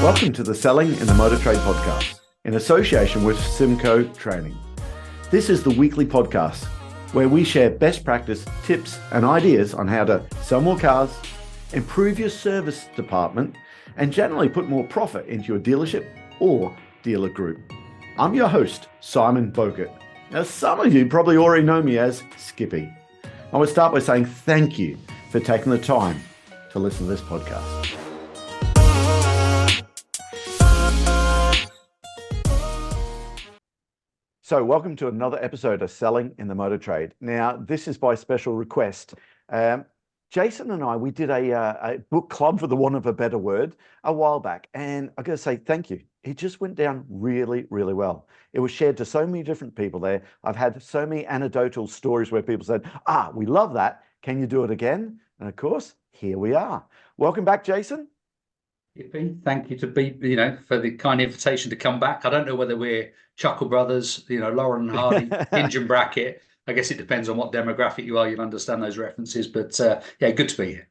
Welcome to the Selling in the Motor Trade podcast in association with symcotraining. This is the weekly podcast where we share best practice tips and ideas on how to sell more cars, improve your service department, and generally put more profit into your dealership or dealer group. I'm your host, Simon Bowkett. Now, some of you probably already know me as Skippy. I want to start by saying thank you for taking the time to listen to this podcast. So welcome to another episode of Selling in the Motor Trade. Now, this is by special request. Jason and I, we did a book club, for the want of a better word, a while back. And I've got to say thank you. It just went down really, really well. It was shared to so many different people there. I've had so many anecdotal stories where people said, we love that. Can you do it again? And of course, here we are. Welcome back, Jason. Thank you for the kind invitation to come back. I don't know whether we're Chuckle Brothers, Lauren and Hardy, Hinge and Bracket. I guess it depends on what demographic you are. You'll understand those references, but good to be here.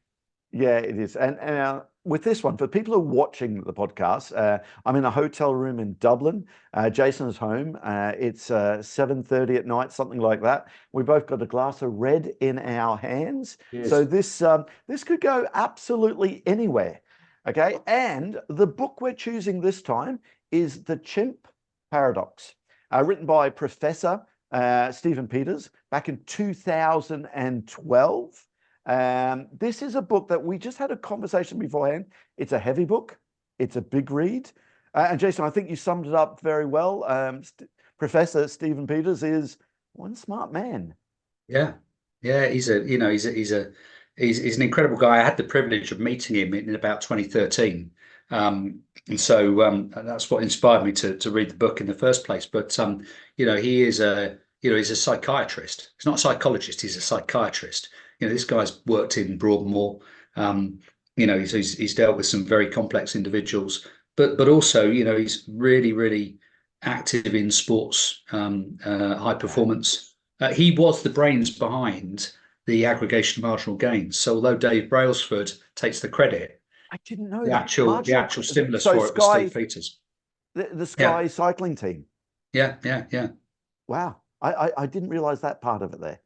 Yeah, it is. And with this one, for people who are watching the podcast, I'm in a hotel room in Dublin. Jason's home. It's 7:30 at night, something like that. We both got a glass of red in our hands. Yes. So this could go absolutely anywhere. Okay, and the book we're choosing this time is The Chimp Paradox, written by Professor Stephen Peters back in 2012. This is a book that we just had a conversation beforehand. It's a heavy book. It's a big read. And Jason, I think you summed it up very well. Professor Stephen Peters is one smart man. Yeah, he's an incredible guy. I had the privilege of meeting him in about 2013. And so that's what inspired me to read the book in the first place. But, he's a psychiatrist. He's not a psychologist. He's a psychiatrist. This guy's worked in Broadmoor. He's dealt with some very complex individuals, but also, he's really, really active in sports, high performance. He was the brains behind the aggregation of marginal gains. So although Dave Brailsford takes the credit, I didn't know the actual stimulus for it was Steve Peters. The Sky cycling team. Yeah. Wow, I didn't realize that part of it there.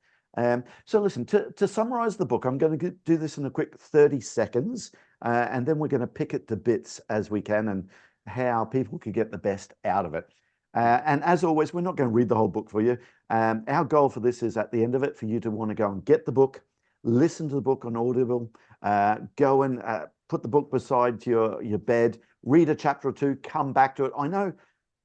So listen, to summarize the book, I'm going to do this in a quick 30 seconds, and then we're going to pick it to bits as we can and how people could get the best out of it. And as always, we're not going to read the whole book for you. Our goal for this is at the end of it for you to want to go and get the book, listen to the book on Audible, go and put the book beside your bed, read a chapter or two, come back to it. I know,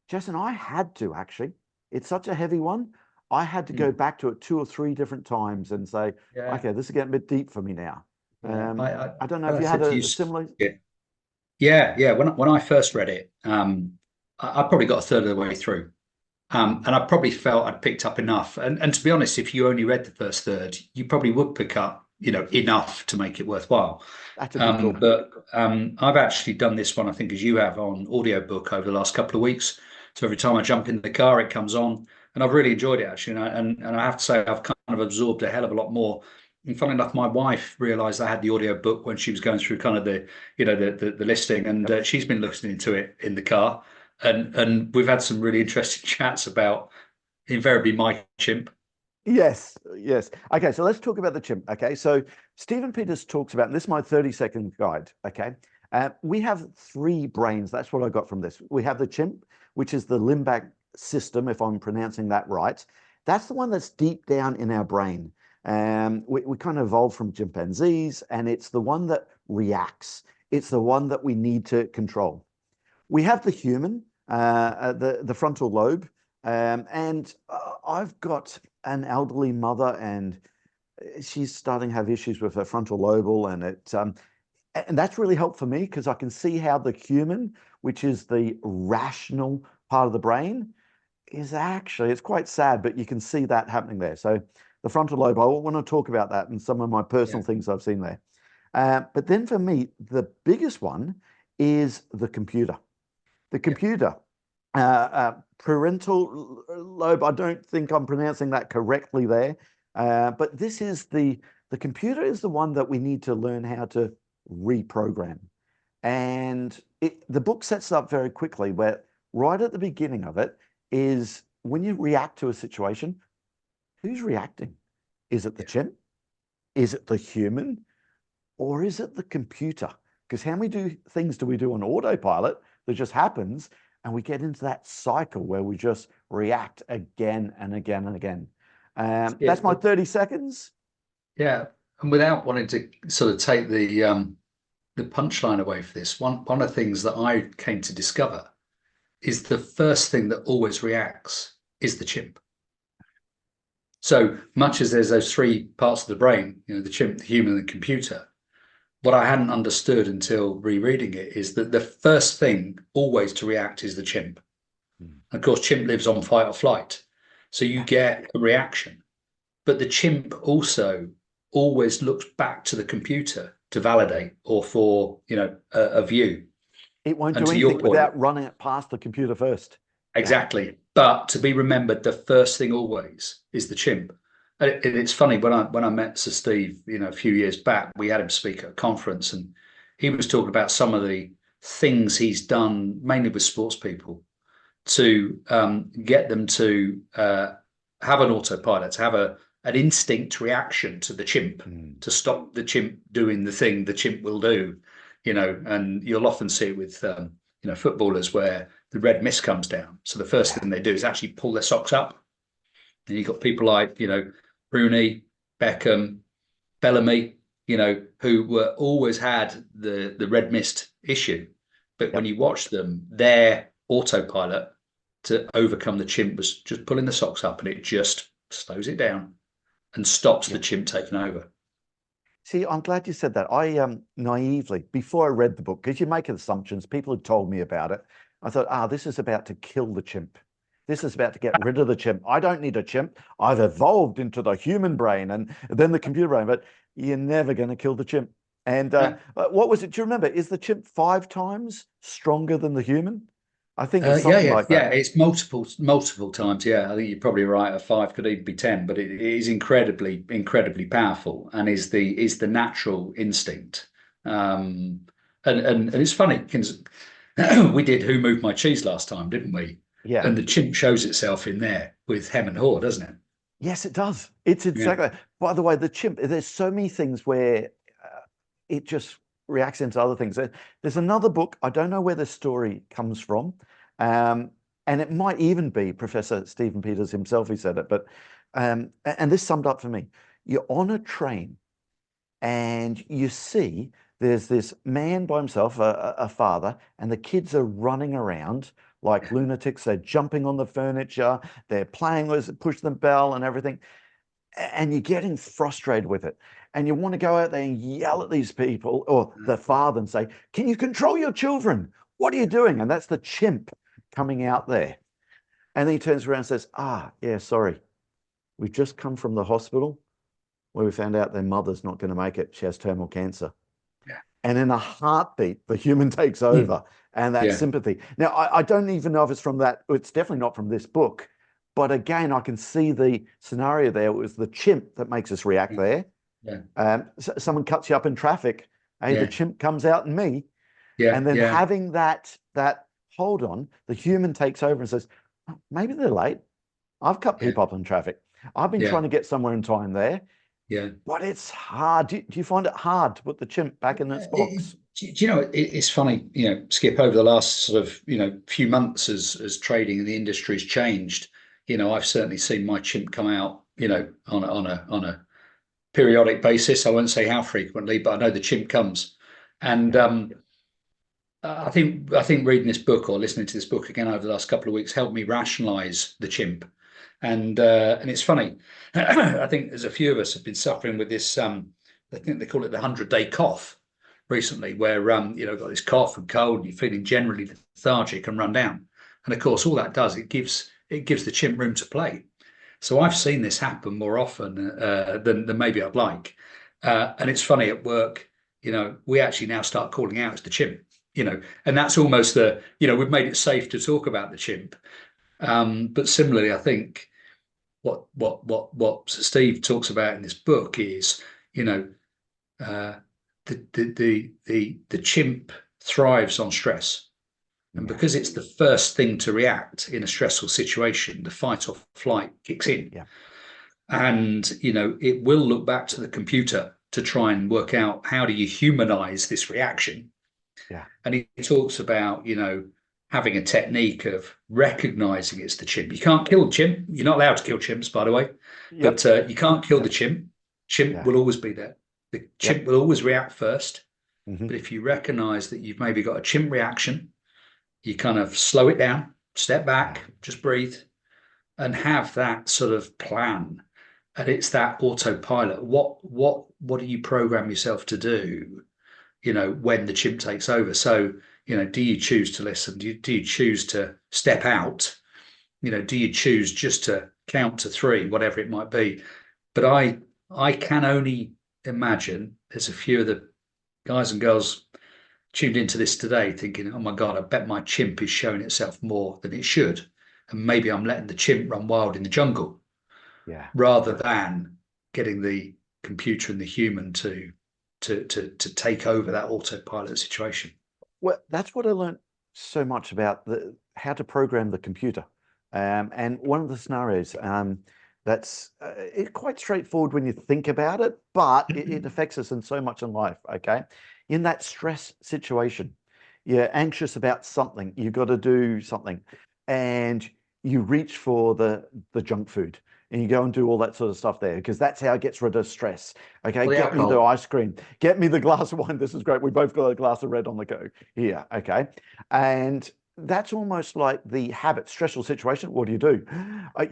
Jason, I had to actually. It's such a heavy one. I had to go back to it 2 or 3 different times and say, okay, this is getting a bit deep for me now. I don't know if you had a similar. Yeah. When I first read it, I probably got a third of the way through. And I probably felt I'd picked up enough. And to be honest, if you only read the first third, you probably would pick up, enough to make it worthwhile. That's a good call. But I've actually done this one, I think, as you have, on audiobook over the last couple of weeks. So every time I jump in the car, it comes on. And I've really enjoyed it, actually. And I have to say, I've kind of absorbed a hell of a lot more. And funnily enough, my wife realised I had the audio book when she was going through kind of the listing. And she's been listening to it in the car. And we've had some really interesting chats about invariably my chimp. Yes. Okay, so let's talk about the chimp. Okay, so Stephen Peters talks about, and this is my 30-second guide. Okay, we have 3 brains. That's what I got from this. We have the chimp, which is the limbic system, if I'm pronouncing that right. That's the one that's deep down in our brain. We kind of evolved from chimpanzees, and it's the one that reacts. It's the one that we need to control. We have the human, the frontal lobe, and I've got an elderly mother, and she's starting to have issues with her frontal lobal, and that's really helped for me because I can see how the human, which is the rational part of the brain, is actually, it's quite sad, but you can see that happening there. So the frontal lobe, I want to talk about that and some of my personal things I've seen there. But then for me, the biggest one is the computer. The computer, parental lobe, I don't think I'm pronouncing that correctly there, but this is the computer is the one that we need to learn how to reprogram. And the book sets it up very quickly where right at the beginning of it is when you react to a situation, who's reacting? Is it the chimp? Is it the human? Or is it the computer? Because how many things do we do on autopilot that just happens, and we get into that cycle where we just react again and again and again. That's my 30 seconds. Yeah, and without wanting to sort of take the punchline away for this, one of the things that I came to discover is the first thing that always reacts is the chimp. So much as there's those three parts of the brain, the chimp, the human, and the computer, what I hadn't understood until rereading it is that the first thing always to react is the chimp. Of course, chimp lives on fight or flight. So you get a reaction. But the chimp also always looks back to the computer to validate or for, a view. It won't do anything without running it past the computer first. Exactly. Yeah. But to be remembered, the first thing always is the chimp. It's funny, when I met Sir Steve, a few years back, we had him speak at a conference, and he was talking about some of the things he's done, mainly with sports people, to get them to have an autopilot, to have an instinct reaction to the chimp, to stop the chimp doing the thing the chimp will do, and you'll often see it with footballers where the red mist comes down. So the first thing they do is actually pull their socks up. And you've got people like, Rooney, Beckham, Bellamy, who were always had the red mist issue. But when you watch them, their autopilot to overcome the chimp was just pulling the socks up, and it just slows it down and stops the chimp taking over. See, I'm glad you said that. I naively, before I read the book, because you make assumptions, people had told me about it. I thought, this is about to kill the chimp. This is about to get rid of the chimp. I don't need a chimp. I've evolved into the human brain and then the computer brain, but you're never going to kill the chimp. And what was it? Do you remember? Is the chimp 5 times stronger than the human? I think it's something like that. Yeah, it's multiple times. Yeah, I think you're probably right. A 5 could even be 10, but it is incredibly powerful, and is the natural instinct. And it's funny because we did Who Moved My Cheese last time, didn't we? Yeah. And the chimp shows itself in there with hem and haw, doesn't it? Yes, it does. It's exactly. By the way, the chimp. There's so many things where it just reacts into other things. There's another book. I don't know where the story comes from. And it might even be Professor Stephen Peters himself who said it. But and this summed up for me. You're on a train and you see there's this man by himself, a father, and the kids are running around like lunatics. They're jumping on the furniture. They're playing with push the bell and everything. And you're getting frustrated with it. And you want to go out there and yell at these people or the father and say, can you control your children? What are you doing? And that's the chimp coming out there. And then he turns around and says, yeah, sorry. We've just come from the hospital where we found out their mother's not going to make it. She has terminal cancer. Yeah. And in a heartbeat, the human takes over and that sympathy. Now, I don't even know if it's from that. It's definitely not from this book. But again, I can see the scenario there. It was the chimp that makes us react there. Yeah. Someone cuts you up in traffic. Hey, the chimp comes out in me. Yeah. And then having that hold on, the human takes over and says, maybe they're late. I've cut people up in traffic. I've been trying to get somewhere in time there. Yeah. But it's hard. Do you find it hard to put the chimp back in its box? Do you know, it's funny, Skip, over the last sort of, few months as trading in the industry has changed, I've certainly seen my chimp come out, on a periodic basis. I won't say how frequently, but I know the chimp comes. And I think reading this book or listening to this book again over the last couple of weeks helped me rationalize the chimp. And it's funny. I think there's a few of us have been suffering with this. I think they call it the 100-day cough recently, where got this cough and cold, and you're feeling generally lethargic and run down. And of course, all that does, it gives the chimp room to play. So I've seen this happen more often than maybe I'd like. And it's funny at work. We actually now start calling out as the chimp. And that's almost we've made it safe to talk about the chimp. But similarly, I think what Steve talks about in this book is, the chimp thrives on stress. And Yeah. because it's the first thing to react in a stressful situation, the fight or flight kicks in. Yeah. And, it will look back to the computer to try and work out, how do you humanize this reaction? Yeah. And he talks about, having a technique of recognizing it's the chimp. You can't kill the chimp. You're not allowed to kill chimps, by the way, Yep. but you can't kill the Yep. chimp. Chimp Yeah. will always be there. The chimp Yep. will always react first. Hmm. But if you recognize that you've maybe got a chimp reaction, you kind of slow it down, step back, Yeah. just breathe, and have that sort of plan. And it's that autopilot. What do you program yourself to do, when the chimp takes over? So, do you choose to listen? Do you choose to step out? Do you choose just to count to three, whatever it might be? But I can only imagine there's a few of the guys and girls tuned into this today thinking, oh my God, I bet my chimp is showing itself more than it should. And maybe I'm letting the chimp run wild in the jungle, Yeah. rather than getting the computer and the human to take over that autopilot situation. Well, that's what I learned so much about how to program the computer. And one of the scenarios, that's it's quite straightforward when you think about it, but it affects us in so much in life. Okay, in that stress situation, you're anxious about something, you got to do something, and you reach for the junk food, and you go and do all that sort of stuff there, because that's how it gets rid of stress. Okay, Well, the get me the alcohol. ice cream, get me the glass of wine. This is great. We both got a glass of red on the go here. Okay, and that's almost like the habit. Stressful situation, what do?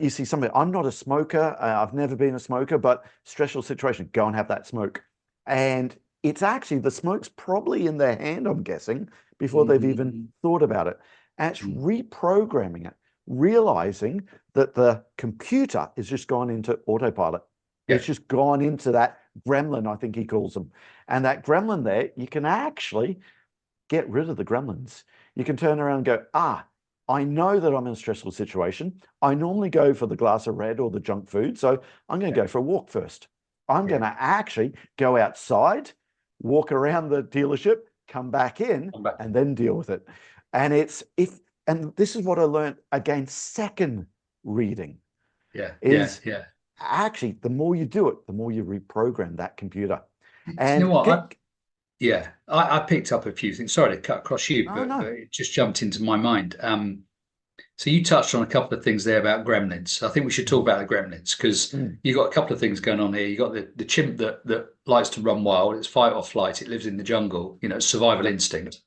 You see somebody, I'm not a smoker, I've never been a smoker, but stressful situation, go and have that smoke. And it's actually, the smoke's probably in their hand, I'm guessing, before they've even thought about it. And it's reprogramming it, realizing that the computer is just gone into autopilot. Yeah. It's just gone into that gremlin, I think he calls them. And that gremlin there, you can actually get rid of the gremlins. You can turn around and go, I know that I'm in a stressful situation. I normally go for the glass of red or the junk food. So I'm going to go for a walk first. I'm going to actually go outside, walk around the dealership, come back in, and then deal with it. And and this is what I learned again, second reading. Actually, the more you do it, the more you reprogram that computer. And you know what? I picked up a few things. Sorry to cut across you, but it just jumped into my mind. So you touched on a couple of things there about gremlins. I think we should talk about the gremlins, because you've got a couple of things going on here. You've got the chimp that likes to run wild. It's fight or flight. It lives in the jungle, survival instinct.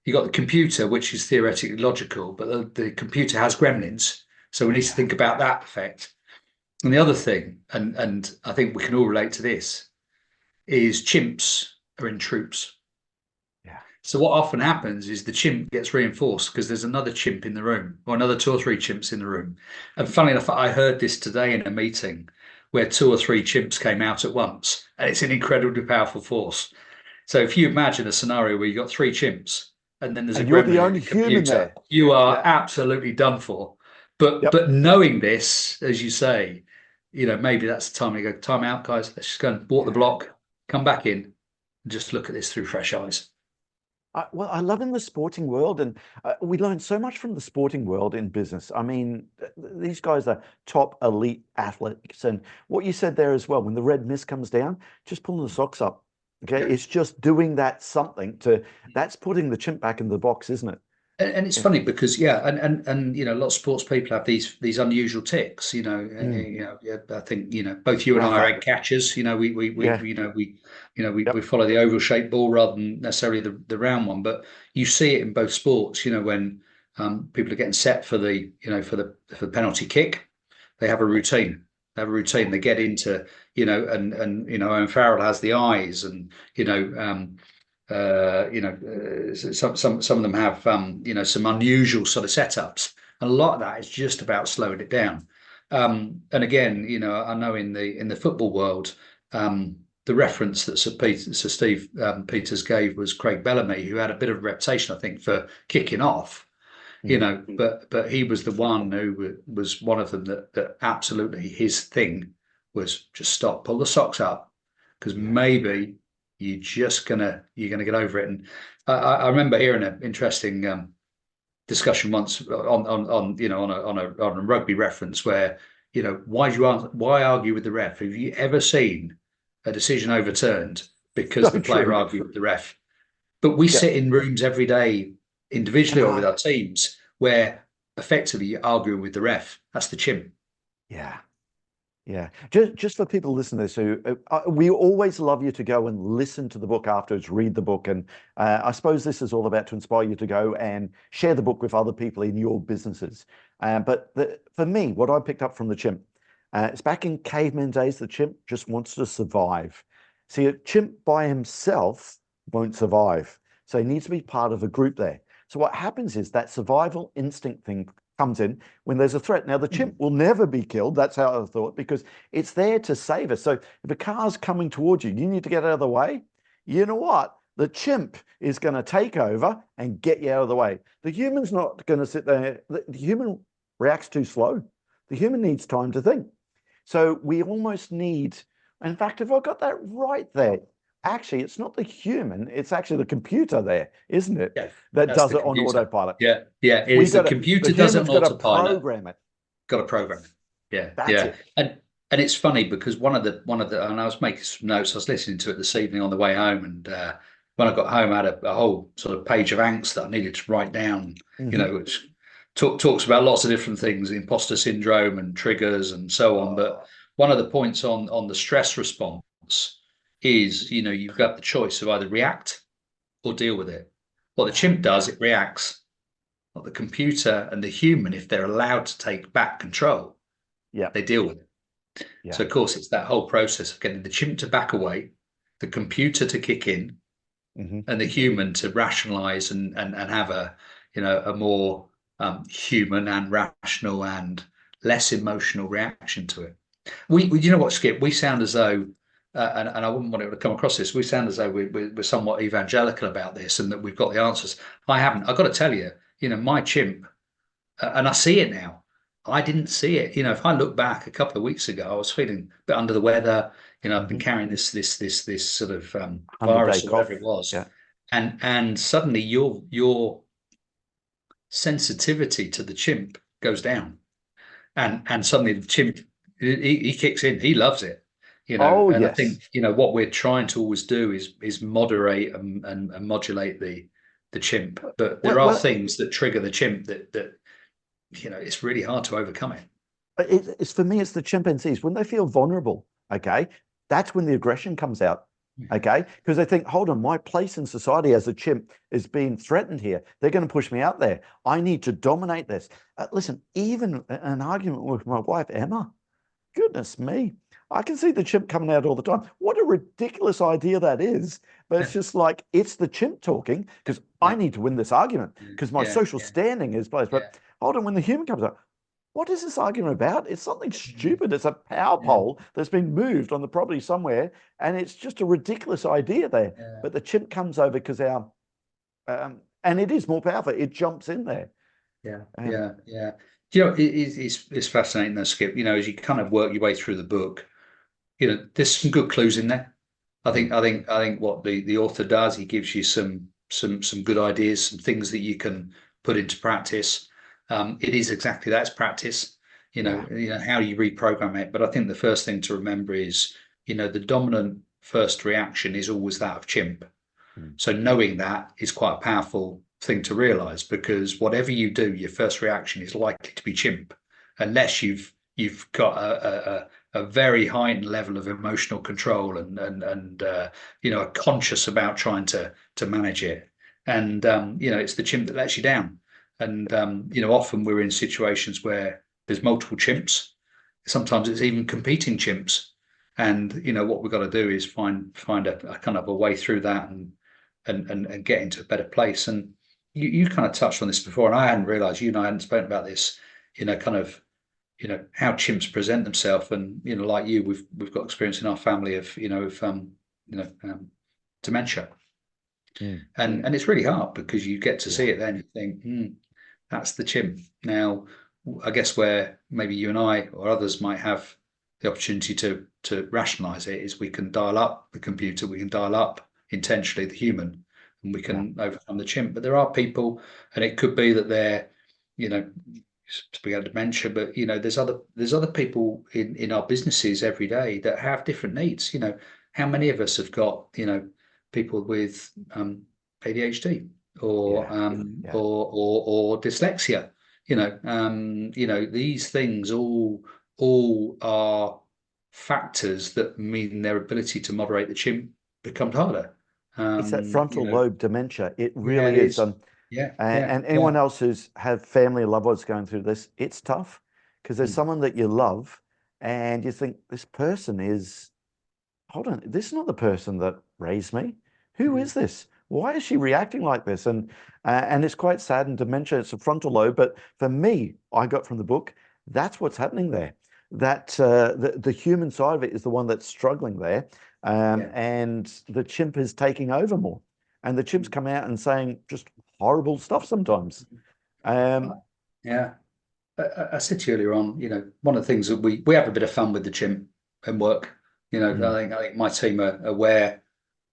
You've got the computer, which is theoretically logical, but the computer has gremlins. So we need to think about that effect. And the other thing, and I think we can all relate to this, is chimps are in troops. Yeah. So what often happens is the chimp gets reinforced because there's another chimp in the room, or another 2 or 3 chimps in the room. And funnily enough, I heard this today in a meeting where 2 or 3 chimps came out at once, and it's an incredibly powerful force. So if you imagine a scenario where you've got 3 chimps and then there's a you're the gremlin only in the computer, human there, you are absolutely done for. But knowing this, as you say, maybe that's the time you go, time out, guys. Let's just go and walk the block, come back in, and just look at this through fresh eyes. Well, I love in the sporting world, and we learn so much from the sporting world in business. I mean, these guys are top elite athletes. And what you said there as well, when the red mist comes down, just pulling the socks up. Okay. It's just doing that something that's putting the chimp back in the box, isn't it? And it's funny because and a lot of sports people have these unusual tics. I think both you and I are egg catchers. We follow the oval shaped ball rather than necessarily the round one. But you see it in both sports. When people are getting set for the for the penalty kick, they have a routine. They get into and Owen Farrell has the eyes, and some of them have some unusual sort of setups, and a lot of that is just about slowing it down. And again, I know in the football world, the reference that Sir Steve Peters gave was Craig Bellamy, who had a bit of a reputation, I think, for kicking off. But he was the one who was one of them that absolutely his thing was just stop, pull the socks up, because maybe you're gonna get over it. And I remember hearing an interesting discussion once on on a rugby reference where, why argue with the ref? Have you ever seen a decision overturned because So the player true. argued with the ref? But we Yeah. sit in rooms every day, And individually or with our teams, where effectively you're arguing with the ref. That's the chimp. yeah. Yeah, just for people listening to this, who we always love you to go and listen to the book afterwards, read the book, and I suppose this is all about to inspire you to go and share the book with other people in your businesses. But for me, what I picked up from the chimp, it's back in caveman days. The chimp just wants to survive. See, a chimp by himself won't survive, so he needs to be part of a group there. So what happens is that survival instinct thing comes in when there's a threat. Now, the chimp will never be killed. That's how I thought, because it's there to save us. So if a car's coming towards you, you need to get out of the way. You know what? The chimp is going to take over and get you out of the way. The human's not going to sit there. The human reacts too slow. The human needs time to think. So we almost need, in fact, if I got that right there, actually, it's not the human, it's actually the computer there, isn't it? Yeah, That does the it on computer. autopilot. Yeah, it We is. The got to, the computer does it on human's got to autopilot. program it. Got to program it. Yeah, That's it. And it's funny because one of the and I was making some notes. I was listening to it this evening on the way home, and when I got home, I had a whole sort of page of angst that I needed to write down. Which talks about lots of different things, imposter syndrome and triggers and so on. But one of the points on the stress response is, you've got the choice of either react or deal with it. What the chimp does, it reacts. What the computer and the human, if they're allowed to take back control, they deal with it. Yeah. So of course it's that whole process of getting the chimp to back away, the computer to kick in, and the human to rationalize and have a more human and rational and less emotional reaction to it. We you know what, Skip, we sound as though and I wouldn't want it to come across this. We sound as though we're somewhat evangelical about this and that we've got the answers. I haven't. I've got to tell you, my chimp, and I see it now. I didn't see it. If I look back a couple of weeks ago, I was feeling a bit under the weather. I've been carrying this sort of virus or whatever it was, and suddenly your sensitivity to the chimp goes down, and suddenly the chimp he kicks in. He loves it. I think what we're trying to always do is moderate and modulate the chimp, but there are things that trigger the chimp that it's really hard to overcome it. It's for me, it's the chimpanzees when they feel vulnerable. Okay, that's when the aggression comes out. Okay, because they think, hold on, my place in society as a chimp is being threatened here. They're going to push me out there. I need to dominate this. Listen, even an argument with my wife Emma, goodness me, I can see the chimp coming out all the time. What a ridiculous idea that is. But it's just like, it's the chimp talking because I need to win this argument because my social standing is placed. But hold on, when the human comes up, what is this argument about? It's something stupid. It's a power pole that's been moved on the property somewhere. And it's just a ridiculous idea there. But the chimp comes over because and it is more powerful. It jumps in there. Yeah. It's fascinating though, Skip, as you kind of work your way through the book, there's some good clues in there. I think what the author does, he gives you some good ideas, some things that you can put into practice. It is exactly that, it's practice. How do you reprogram it? But I think the first thing to remember is, the dominant first reaction is always that of chimp. So knowing that is quite a powerful thing to realize, because whatever you do, your first reaction is likely to be chimp, unless you've got a very heightened level of emotional control and are conscious about trying to manage it. And it's the chimp that lets you down. And often we're in situations where there's multiple chimps. Sometimes it's even competing chimps. And what we've got to do is find a kind of a way through that and get into a better place. And you kind of touched on this before, and I hadn't realized, you and I hadn't spoken about this, kind of, how chimps present themselves. And, like you, we've got experience in our family of, dementia. And it's really hard because you get to see it then, you think, that's the chimp. Now, I guess where maybe you and I or others might have the opportunity to rationalize it is we can dial up the computer, we can dial up intentionally the human, and we can overcome the chimp. But there are people, and it could be that they're, speaking of dementia, but there's other people in our businesses every day that have different needs. How many of us have got people with ADHD or or dyslexia? These things all are factors that mean their ability to moderate the chimp becomes harder. It's that frontal lobe dementia. It Yeah, really it is. is. Yeah, And anyone else who's have family or loved ones going through this, it's tough because there's someone that you love and you think this person is, hold on, this is not the person that raised me. Who is this? Why is she reacting like this? And it's quite sad. And dementia, it's a frontal lobe. But for me, I got from the book, that's what's happening there. That the human side of it is the one that's struggling there. And the chimp is taking over more. And the chimps come out and saying just horrible stuff sometimes. Yeah. I said to you earlier on, one of the things that we have a bit of fun with the chimp and work. I think my team are aware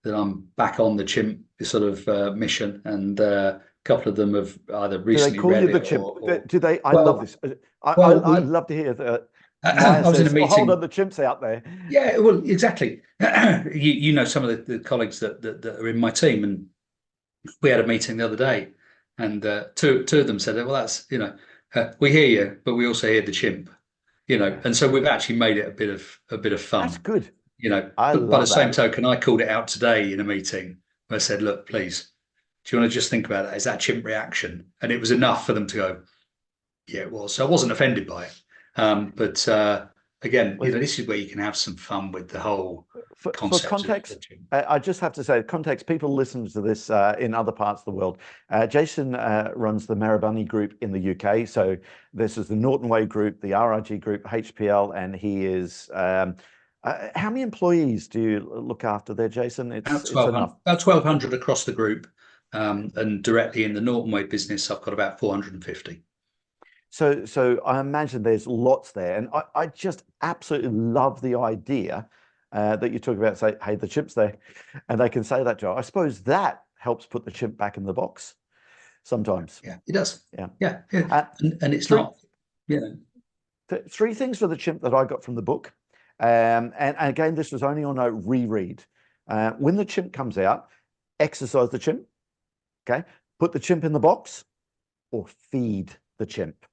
that I'm back on the chimp sort of mission, and a couple of them have either recently do they call read you the it chimp? or I well, love this. well, I'd love to hear that. I was in a meeting. Hold on, the chimp's out there. Yeah, well, exactly. You know some of the colleagues that are in my team, and we had a meeting the other day, and two of them said, "Well, that's we hear you, but we also hear the chimp." And so we've actually made it a bit of fun. That's good. But by the love same that. token, I called it out today in a meeting where I said, "Look, please, do you want to just think about that? Is that chimp reaction?" And it was enough for them to go, "Yeah, it was." So I wasn't offended by it. But again, this is where you can have some fun with the whole concept. For context, I just have to say, context, people listen to this in other parts of the world. Jason runs the Marabunny group in the UK. So this is the Norton Way group, the RRG group, HPL, and he is... how many employees do you look after there, Jason? It's enough. About 1,200 across the group. And directly in the Norton Way business, I've got about 450. So I imagine there's lots there. And I just absolutely love the idea that you talk about, say, hey, the chimp's there. And they can say that to you. I suppose that helps put the chimp back in the box sometimes. Yeah, it does. Yeah. And it's not, Three things for the chimp that I got from the book. And again, this was only on a reread. When the chimp comes out, exercise the chimp. Okay. Put the chimp in the box or feed the chimp.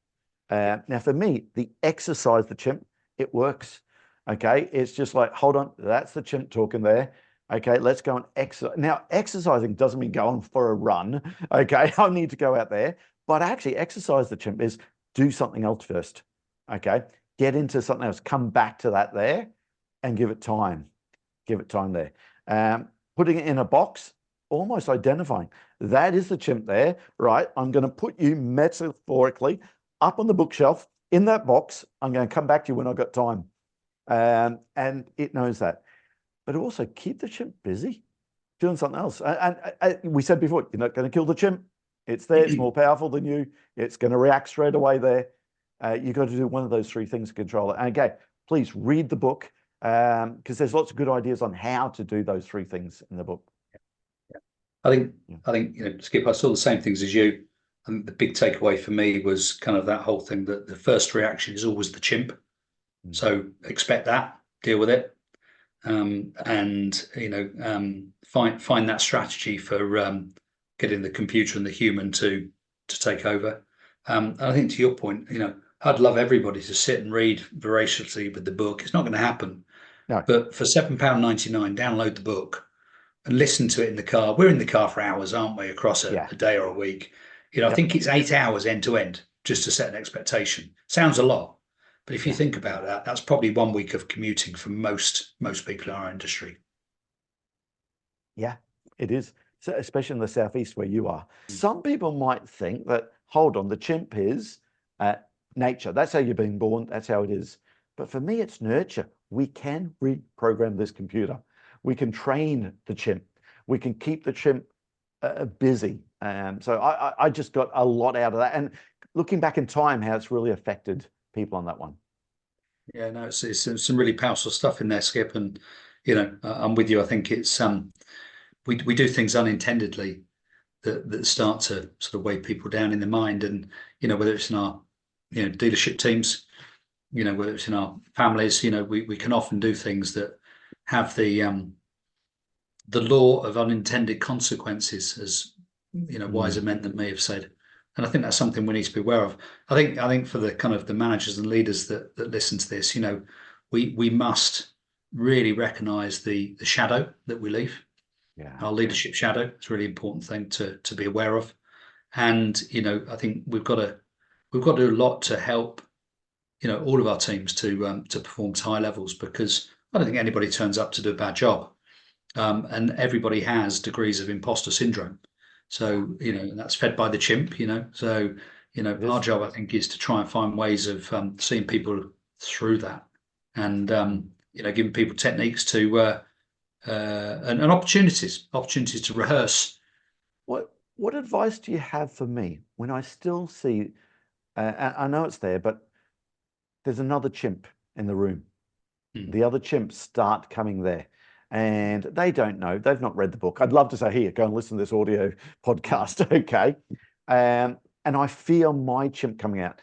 Now, for me, the exercise the chimp, it works. Okay, it's just like, hold on, that's the chimp talking there. Okay, let's go and exercise. Now, exercising doesn't mean going for a run. Okay, I need to go out there, but actually exercise the chimp is do something else first. Okay, get into something else, come back to that there and give it time. Give it time there. Putting it in a box, almost identifying that is the chimp there, right? I'm going to put you metaphorically up on the bookshelf in that box. I'm going to come back to you when I've got time. And it knows that. But also keep the chimp busy doing something else. And we said before, you're not going to kill the chimp. It's there. It's more powerful than you. It's going to react straight away there. You've got to do one of those three things to control it. And again, please read the book because there's lots of good ideas on how to do those three things in the book. I think, Skip, I saw the same things as you. I think the big takeaway for me was kind of that whole thing that the first reaction is always the chimp. So expect that, deal with it, and find that strategy for getting the computer and the human to take over. And I think to your point, I'd love everybody to sit and read voraciously with the book. It's not going to happen. No. But for £7.99, download the book and listen to it in the car. We're in the car for hours, aren't we, across a day or a week? I think it's 8 hours end to end just to set an expectation. Sounds a lot, but if you think about that, that's probably 1 week of commuting for most people in our industry. Yeah, it is. So especially in the Southeast where you are. Some people might think that, hold on, the chimp is nature. That's how you've been born. That's how it is. But for me, it's nurture. We can reprogram this computer. We can train the chimp. We can keep the chimp busy. So I just got a lot out of that. And looking back in time, how it's really affected people on that one. Yeah, no, it's some really powerful stuff in there, Skip. And, I'm with you. I think it's we do things unintendedly that start to sort of weigh people down in their mind. And, whether it's in our, dealership teams, whether it's in our families, we can often do things that have the law of unintended consequences, as wiser men than me have said. And I think that's something we need to be aware of. I think for the kind of the managers and leaders that listen to this, we must really recognise the shadow that we leave. Yeah. Our leadership shadow. It's a really important thing to be aware of. And I think we've got to do a lot to help all of our teams to perform to high levels, because I don't think anybody turns up to do a bad job, and everybody has degrees of imposter syndrome. So and that's fed by the chimp. So our job, I think, is to try and find ways of seeing people through that, and giving people techniques to and opportunities to rehearse. What advice do you have for me when I still see, I know it's there, but there's another chimp in the room. The other chimps start coming there, and they don't know. They've not read the book. I'd love to say, here, go and listen to this audio podcast, okay? And I feel my chimp coming out.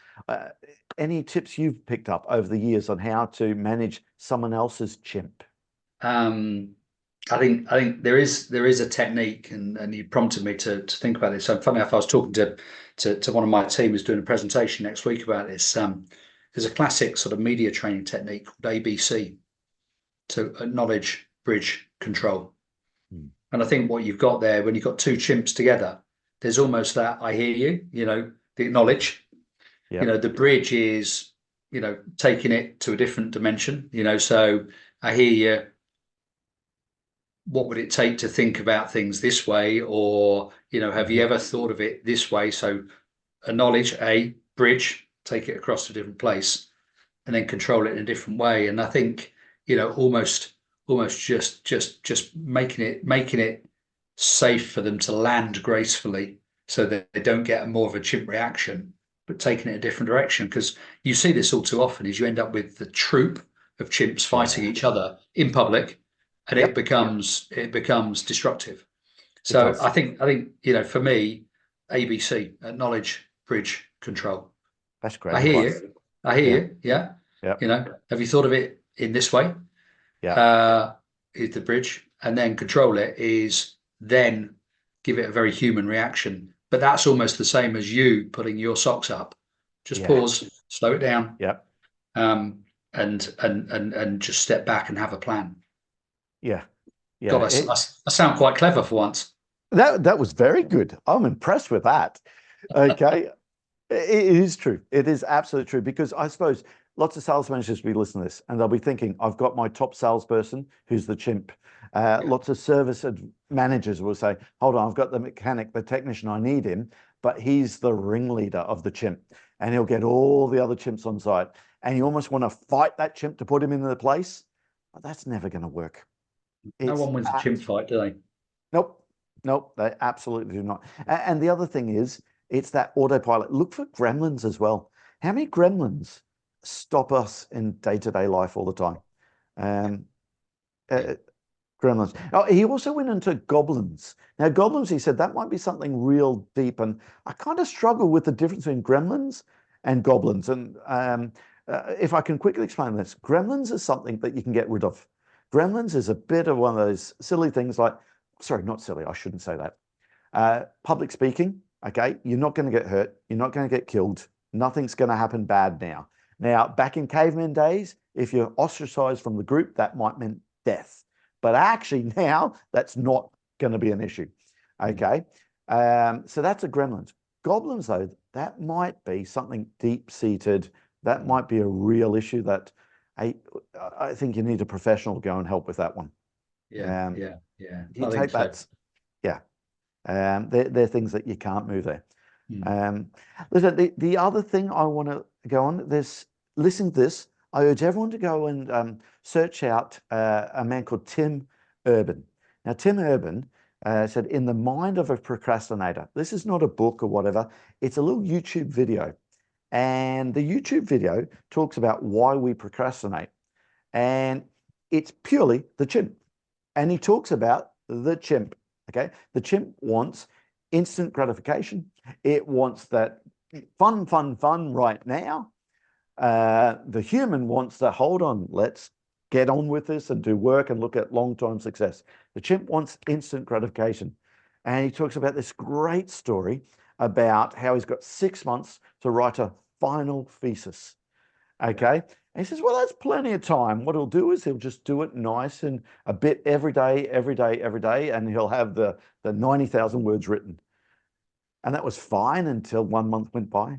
Any tips you've picked up over the years on how to manage someone else's chimp? I think there is a technique, and you prompted me to think about this. So funny enough, I was talking to one of my team who's doing a presentation next week about this. There's a classic sort of media training technique called ABC, to acknowledge, bridge, control. And I think what you've got there, when you've got two chimps together, there's almost that I hear you, the acknowledge. Yep. The bridge is, taking it to a different dimension, so I hear you. What would it take to think about things this way? Or, have you ever thought of it this way? So acknowledge, bridge, take it across to a different place, and then control it in a different way. And I think, almost just making it safe for them to land gracefully, so that they don't get more of a chimp reaction, but taking it a different direction. Because you see this all too often, is you end up with the troop of chimps fighting each other in public, and it becomes destructive. So I think for me, ABC, acknowledge, bridge, control. That's great. I hear you. Yeah. Have you thought of it in this way? Yeah. Is the bridge, and then control it is then give it a very human reaction. But that's almost the same as you putting your socks up. Just pause, slow it down. Yep. And just step back and have a plan. Yeah. God, I sound quite clever for once. That was very good. I'm impressed with that. Okay. It is true. It is absolutely true, because I suppose lots of sales managers will be listening to this and they'll be thinking, I've got my top salesperson who's the chimp. Lots of service managers will say, hold on, I've got the mechanic, the technician, I need him, but he's the ringleader of the chimp, and he'll get all the other chimps on site. And you almost want to fight that chimp to put him into the place, but that's never going to work. No one wins a chimp fight, do they? Nope, they absolutely do not. And the other thing is, it's that autopilot. Look for gremlins as well. How many gremlins stop us in day-to-day life all the time? Gremlins. Oh, he also went into goblins. Now, goblins, he said, that might be something real deep. And I kind of struggle with the difference between gremlins and goblins. And if I can quickly explain this, gremlins is something that you can get rid of. Gremlins is a bit of one of those silly things like, sorry, not silly, I shouldn't say that. Public speaking, okay, you're not going to get hurt. You're not going to get killed. Nothing's going to happen bad now. Now, back in caveman days, if you're ostracized from the group, that might mean death. But actually now, that's not going to be an issue, okay? So that's a gremlins. Goblins, though, that might be something deep-seated. That might be a real issue that I think you need a professional to go and help with that one. Yeah. You take that. So. Yeah. They're things that you can't move there. Listen, the other thing I want to go on, listen to this. I urge everyone to go and search out a man called Tim Urban. Now, Tim Urban said, in the mind of a procrastinator, this is not a book or whatever, it's a little YouTube video. And the YouTube video talks about why we procrastinate. And it's purely the chimp. And he talks about the chimp. Okay. The chimp wants instant gratification. It wants that fun right now. The human wants to hold on, let's get on with this and do work and look at long-term success. The chimp wants instant gratification. And he talks about this great story about how he's got 6 months to write a final thesis. Okay. And he says, well, that's plenty of time. What he'll do is he'll just do it nice and a bit every day, and he'll have the 90,000 words written. And that was fine until 1 month went by.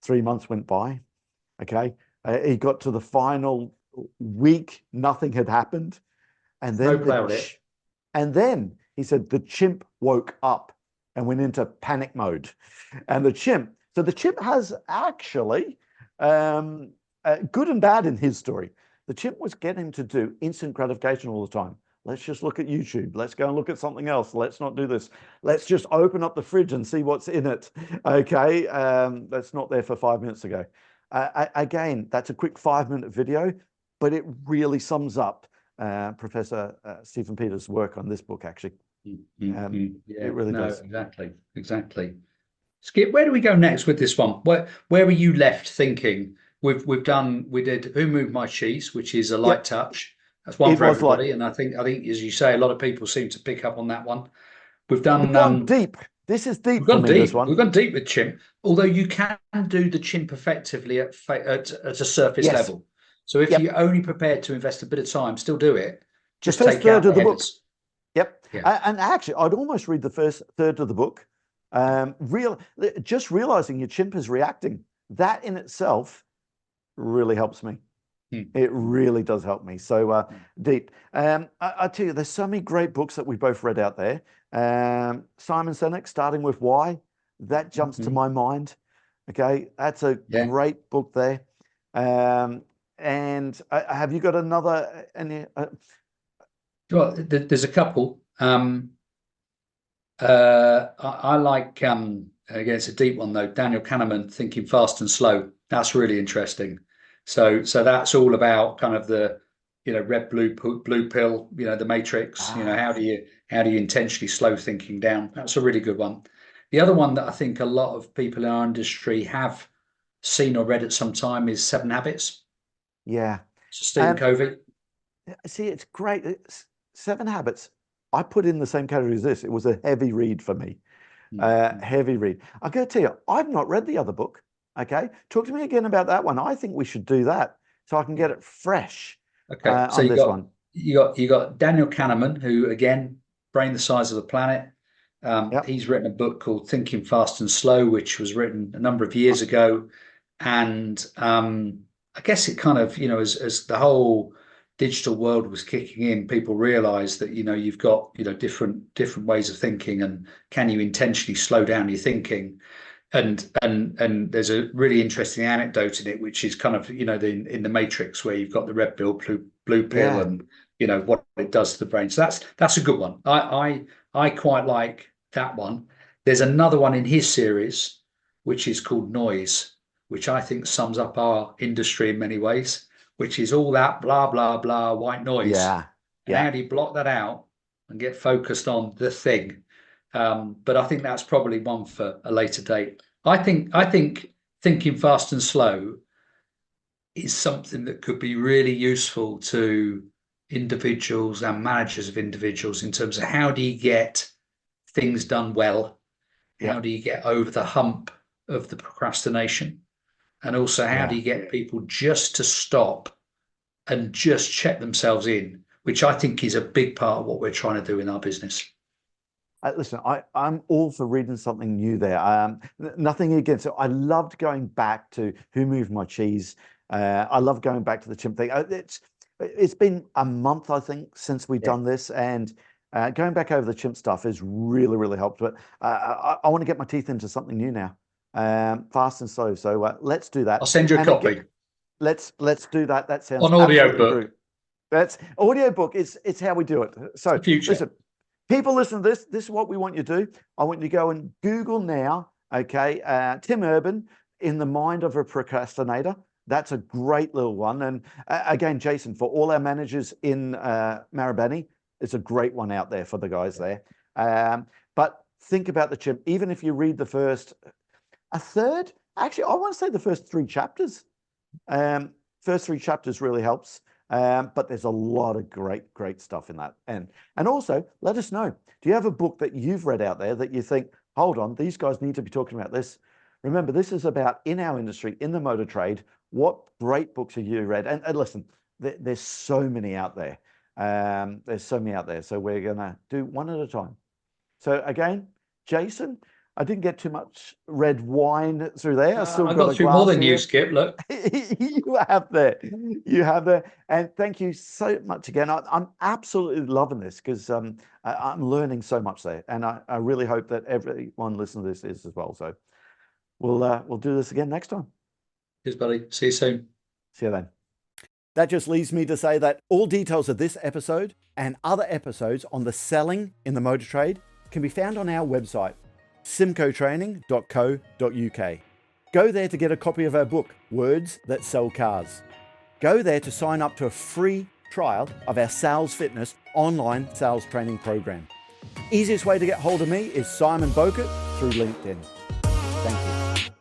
3 months went by. Okay. He got to the final week, nothing had happened. And then, he said the chimp woke up and went into panic mode. And the chimp has actually, good and bad in his story. The chimp was getting him to do instant gratification all the time. Let's just look at YouTube. Let's go and look at something else. Let's not do this. Let's just open up the fridge and see what's in it. Okay. That's not there for 5 minutes ago. Again, that's a quick 5-minute video, but it really sums up Professor Stephen Peters' work on this book, actually. Yeah, it really does. Exactly. Skip, where do we go next with this one? Where were you left thinking? We did Who Moved My Cheese, which is a light touch. That's one for everybody, and I think as you say, a lot of people seem to pick up on that one. We've gone deep. This is deep. We've gone deep. We've gone deep with chimp. Although you can do the chimp effectively at a surface level. So if you're only prepared to invest a bit of time, still do it. Just take out the book. Yep. Yeah. And actually, I'd almost read the first third of the book. Just realizing your chimp is reacting, that in itself really helps me. It really does help me. So deep. I tell you, there's so many great books that we both read out there. Simon Sinek, Starting with Why, that jumps to my mind. Okay, that's a great book there. And have you got another? Well, there's a couple. I like again, it's a deep one though. Daniel Kahneman, Thinking Fast and Slow. That's really interesting. So that's all about kind of the red blue pill, the matrix. How do you intentionally slow thinking down? That's a really good one. The other one that I think a lot of people in our industry have seen or read at some time is 7 Habits. Yeah. So Stephen Covey. See, it's great. 7 Habits. I put in the same category as this. It was a heavy read for me. Heavy read. I got to tell you, I've not read the other book. Okay. Talk to me again about that one. I think we should do that so I can get it fresh. Okay. So you got Daniel Kahneman, who again, brain the size of the planet. He's written a book called Thinking Fast and Slow, which was written a number of years ago. And I guess it kind of, as the whole digital world was kicking in, people realized that, you've got, different ways of thinking, and can you intentionally slow down your thinking? And there's a really interesting anecdote in it, which is kind of, in the Matrix, where you've got the red pill, blue pill, and, what it does to the brain. So that's a good one. I quite like that one. There's another one in his series, which is called Noise, which I think sums up our industry in many ways, which is all that blah, blah, blah, white noise. Yeah. And how do you block that out and get focused on the thing? But I think that's probably one for a later date. I think Thinking Fast and Slow is something that could be really useful to individuals and managers of individuals in terms of how do you get things done well? How do you get over the hump of the procrastination? And also, how do you get people just to stop and just check themselves in, which I think is a big part of what we're trying to do in our business. Listen, I'm all for reading something new there. Nothing against it. I loved going back to Who Moved My Cheese. I love going back to the chimp thing. It's been a month, I think, since we've done this, and going back over the chimp stuff has really, really helped. But I want to get my teeth into something new now, fast and slow. So let's do that. I'll send you a copy. Again, let's do that. That sounds on audio book. True. That's audio book. It's how we do it. So listen. People listen to this. This is what we want you to do. I want you to go and Google now, okay, Tim Urban, In the Mind of a Procrastinator. That's a great little one. And again, Jason, for all our managers in Maribani, It's a great one out there for the guys there. But think about the Chimp. Even if you read a third, actually, I want to say the first 3 chapters. First 3 chapters really helps. But there's a lot of great stuff in that. And also, let us know. Do you have a book that you've read out there that you think, hold on, these guys need to be talking about this? Remember, this is about in our industry, in the motor trade. What great books have you read? And listen, there's so many out there. There's so many out there. So we're going to do one at a time. So again, Jason, I didn't get too much red wine through there. I got through more than you, Skip. Look, you have there, and thank you so much again. I'm absolutely loving this because I'm learning so much there, and I really hope that everyone listening to this is as well. So we'll do this again next time. Cheers, buddy. See you soon. See you then. That just leaves me to say that all details of this episode and other episodes on the selling in the motor trade can be found on our website, symcotraining.co.uk. Go there to get a copy of our book, Words That Sell Cars. Go there to sign up to a free trial of our Sales Fitness online sales training program. Easiest way to get hold of me is Simon Bowkett through LinkedIn. Thank you.